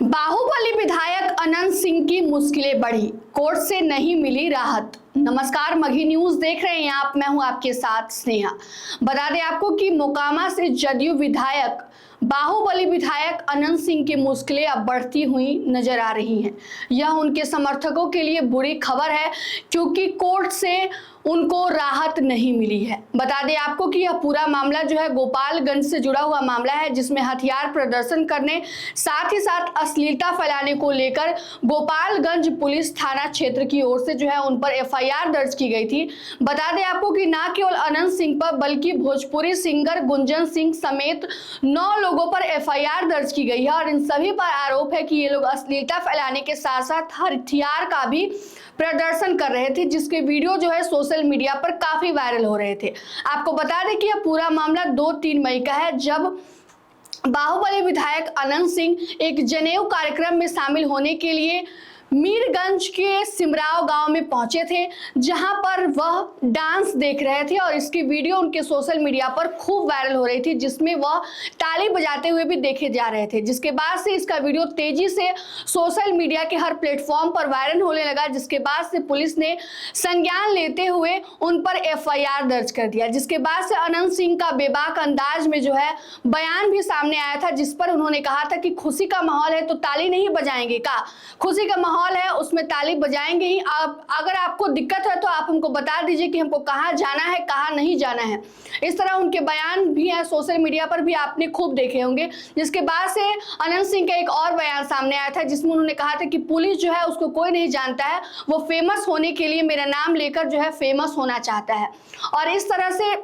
बाहुबली विधायक अनंत सिंह की मुश्किलें बढ़ी, कोर्ट से नहीं मिली राहत। नमस्कार, मघी न्यूज देख रहे हैं आप। मैं हूं आपके साथ स्नेहा। बता दें आपको कि मोकामा से जदयू विधायक बाहुबली विधायक अनंत सिंह की मुश्किलें अब बढ़ती हुई नजर आ रही हैं। यह उनके समर्थकों के लिए बुरी खबर है क्योंकि कोर्ट से उनको राहत नहीं मिली है। बता दें आपको कि यह पूरा मामला जो है गोपालगंज से जुड़ा हुआ मामला है, जिसमें हथियार प्रदर्शन करने साथ ही साथ अश्लीलता फैलाने को लेकर गोपालगंज पुलिस थाना क्षेत्र की ओर से जो है उन पर एफआईआर दर्ज की गई थी। बता दें आपको कि न केवल अनंत सिंह पर बल्कि भोजपुरी सिंगर गुंजन सिंह समेत 9 लोगों पर एफआईआर दर्ज की गई है और इन सभी पर आरोप है कि ये लोग अश्लीलता फैलाने के साथ साथ हथियार का भी प्रदर्शन कर रहे थे, जिसके वीडियो जो है सोशल मीडिया पर काफी वायरल हो रहे थे। आपको बता दें कि यह पूरा मामला 2-3 मई का है, जब बाहुबली विधायक अनंत सिंह एक जनेऊ कार्यक्रम में शामिल होने के लिए मीरगंज के सिमराव गांव में पहुंचे थे, जहां पर वह डांस देख रहे थे और इसकी वीडियो उनके सोशल मीडिया पर खूब वायरल हो रही थी, जिसमें वह ताली बजाते हुए भी देखे जा रहे थे। जिसके बाद से इसका वीडियो तेजी से सोशल मीडिया के हर प्लेटफॉर्म पर वायरल होने लगा, जिसके बाद से पुलिस ने संज्ञान लेते हुए उन पर एफआईआर दर्ज कर दिया। जिसके बाद से अनंत सिंह का बेबाक अंदाज में जो है बयान भी सामने आया था, जिस पर उन्होंने कहा था कि खुशी का माहौल है तो ताली नहीं बजाएंगे का? खुशी का माहौल है उसमें ताली बजाएंगे ही। आप अगर आपको दिक्कत है तो आप हमको बता दीजिए कि हमको कहाँ जाना है, कहाँ नहीं जाना है। इस तरह उनके बयान भी हैं, सोशल मीडिया पर भी आपने खूब देखे होंगे। जिसके बाद से अनंत सिंह का एक और बयान सामने आया था, जिसमें उन्होंने कहा था कि पुलिस जो है उसको कोई नहीं जानता है, वो फेमस होने के लिए मेरा नाम लेकर जो है फेमस होना चाहता है। और इस तरह से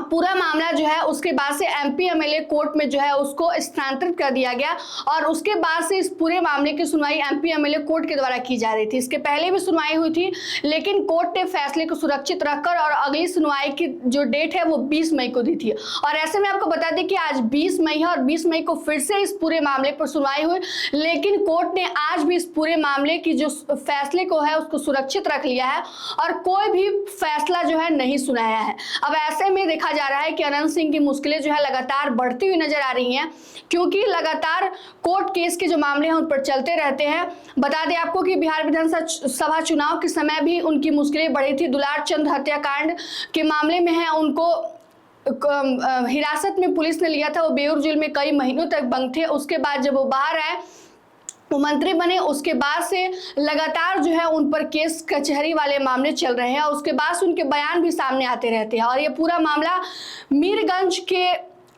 पूरा मामला जो है उसके बाद से एमपी एमएलए कोर्ट में जो है उसको स्थानांतरित कर दिया गया और उसके बाद से इस पूरे मामले की सुनवाई एमपी एमएलए कोर्ट के द्वारा की जा रही थी। इसके पहले भी सुनवाई हुई थी, लेकिन कोर्ट ने फैसले को सुरक्षित रखकर और अगली सुनवाई की जो डेट है वो 20 मई को दी थी। और ऐसे में आपको बता दें कि आज 20 मई है और 20 मई को फिर से इस पूरे मामले पर सुनवाई हुई, लेकिन कोर्ट ने आज भी इस पूरे मामले की जो फैसले को है उसको सुरक्षित रख लिया है और कोई भी फैसला जो है नहीं सुनाया है। अब ऐसे में देखा जा रहा है कि अनंत सिंह की मुश्किलें जो है लगातार बढ़ती हुई नजर आ रही हैं, क्योंकि लगातार कोर्ट केस के जो मामले हैं उन पर चलते रहते हैं। बता दें आपको कि बिहार विधानसभा चुनाव के समय भी उनकी मुश्किलें बढ़ी थी। दुलार चंद हत्याकांड के मामले में है, उनको हिरासत में पुलिस ने लिया था। वो बेऊर जेल में कई महीनों तक बंद थे। उसके बाद जब वो बाहर आए, वो मंत्री बने, उसके बाद से लगातार जो है उन पर केस कचहरी वाले मामले चल रहे हैं और उसके बाद से उनके बयान भी सामने आते रहते हैं। और ये पूरा मामला मीरगंज के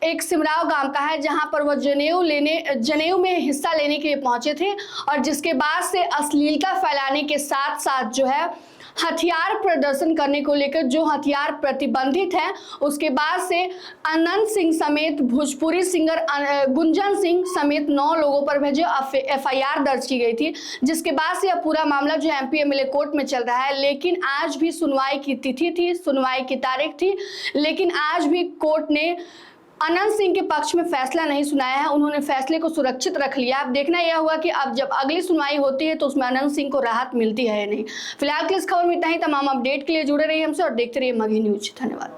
एक सिमराव गांव का है, जहां पर वह जनेऊ में हिस्सा लेने के लिए पहुंचे थे और जिसके बाद से अश्लीलता फैलाने के साथ साथ जो है हथियार प्रदर्शन करने को लेकर जो हथियार प्रतिबंधित है, उसके बाद से अनंत सिंह समेत भोजपुरी सिंगर गुंजन सिंह समेत 9 लोगों पर भी जो एफआईआर दर्ज की गई थी। जिसके बाद से यह पूरा मामला जो एमपी एमएलए कोर्ट में चल रहा है, लेकिन आज भी सुनवाई की तिथि थी, सुनवाई की तारीख थी, लेकिन आज भी कोर्ट ने अनंत सिंह के पक्ष में फैसला नहीं सुनाया है। उन्होंने फैसले को सुरक्षित रख लिया। अब देखना यह होगा कि अब जब अगली सुनवाई होती है तो उसमें अनंत सिंह को राहत मिलती है या नहीं। फिलहाल की इस खबर में इतना ही। तमाम अपडेट के लिए जुड़े रहिए हमसे और देखते रहिए मघी न्यूज। धन्यवाद।